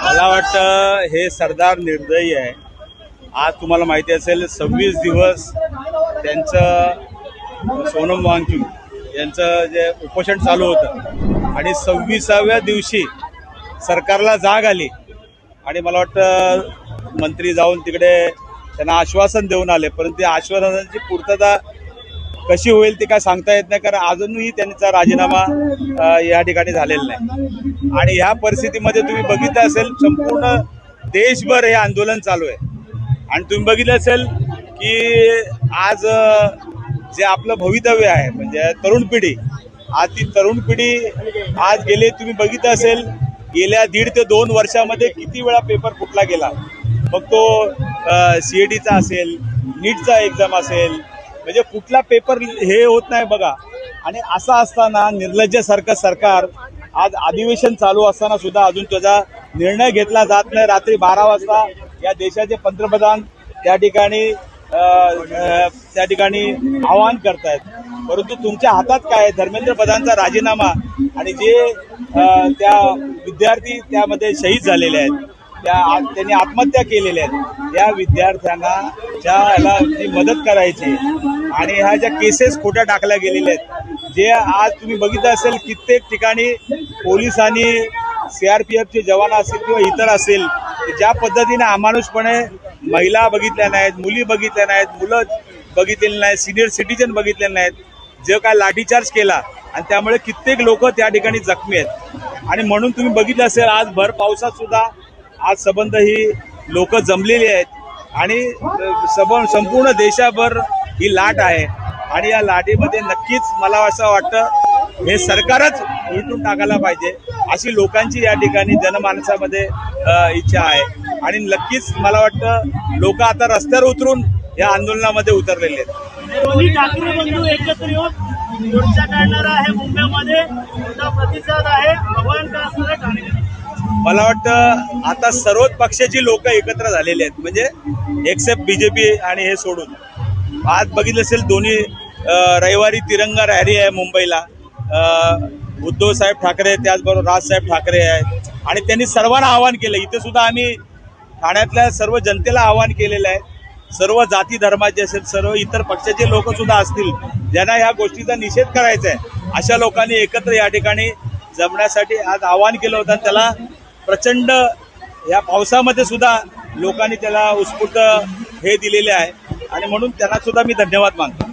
मला वाटतं हे सरदार निर्दयी आहे। आज तुम्हाला माहिती असेल 26 दिवस त्यांचं सोनम वांगचुक यांचं जे उपोषण चालू होतं आणि 26व्या दिवशी सरकारला जाग आली आणि मला वाटतं मंत्री जाऊन तिकडे त्यांना आश्वासन देऊन आले, परंतु त्या आश्वासनाची पूर्तता कशी होईल ते काय सांगता येत नाही, कारण अजूनही त्यांचा राजीनामा या ठिकाणी झालेला नाही। आणि ह्या परिस्थितीमध्ये तुम्ही बघितलं असेल संपूर्ण देशभर हे आंदोलन चालू आहे आणि तुम्ही बघितलं असेल की आज जे आपलं भवितव्य आहे म्हणजे तरुण पिढी, आज ती तरुण पिढी आज गेले तुम्ही बघितलं असेल गेल्या 1.5 ते 2 वर्षामध्ये किती वेळा पेपर फुटला गेला, मग तो CETचा असेल, नीटचा एक्झाम असेल, म्हणजे कुठला पेपर हे होत नाही बघा। आणि असं असताना निर्लज्जासारखं सरकार आज अधिवेशन चालू असताना सुद्धा अजून त्याचा निर्णय घेतला जात नाही। रात्री 12 वाजता या देशाचे पंतप्रधान त्या ठिकाणी आवाहन करतायत, परंतु तुमच्या हातात काय आहे? धर्मेंद्र प्रधानचा राजीनामा आणि जे त्या विद्यार्थी त्यामध्ये शहीद झालेले आहेत, त्यांनी आत्महत्या केलेल्या आहेत, त्या विद्यार्थ्यांना ह्याला मदत करायची आणि ह्या ज्या केसेस खोट्या टाकल्या गेलेल्या आहेत, जे आज तुम्ही बघितलं असेल कित्येक ठिकाणी पोलिसांनी CRPFचे जवान असतील किंवा इतर असेल ज्या पद्धतीने अमानुषपणे महिला बघितल्या नाहीत, मुली बघितल्या नाहीत, मुलं बघितलेली नाहीत, सिनियर सिटीजन बघितलेले नाहीत, जे काय लाठीचार्ज केला आणि त्यामुळे कित्येक लोक त्या ठिकाणी जखमी आहेत। आणि म्हणून तुम्ही बघितलं असेल आज भर पावसात सुद्धा आज संबंध ही लोक जमलेली आहेत आणि संपूर्ण देशाभर ही लाट आहे आणि या लाटेमध्ये नक्कीच मला असं वाटतं हे सरकारच उलटून टाकायला पाहिजे अशी लोकांची या ठिकाणी जनमानसामध्ये इच्छा आहे आणि नक्कीच मला वाटतं लोक आता रस्त्यावर उतरून या आंदोलनामध्ये उतरलेले आहेत। दोन्ही ठाकरे बंधू एकत्र येऊन मोर्चा काढणार आहे मुंबईमध्ये, मोठा प्रतिसाद आहे, आव्हान काय असणार आहे ठाणे? मला वाटतं आता सर्वच पक्षाची लोक एकत्र झालेले आहेत, म्हणजे एक्सेप्ट BJP आणि हे सोडून। आज बघितलं असेल दोन्ही रविवारी तिरंगा रॅली आहे मुंबईला, उद्धव साहेब ठाकरे त्याचबरोबर राजसाहेब ठाकरे आहेत आणि त्यांनी सर्वांना आवाहन केलं। इथे सुद्धा आम्ही ठाण्यातल्या सर्व जनतेला आवाहन केलेलं आहे, सर्व जाती धर्माचे असेल, सर्व इतर पक्षाचे लोक सुद्धा असतील ज्यांना ह्या गोष्टीचा निषेध करायचा आहे, अशा लोकांनी एकत्र या ठिकाणी जमण्यासाठी आज आवाहन केलं होतं। त्याला प्रचंड या पावसामध्ये सुद्धा लोकांनी त्याला उत्स्फूर्त हे दिलेले आहे आणि म्हणून त्यांना सुद्धा मी धन्यवाद मानतो।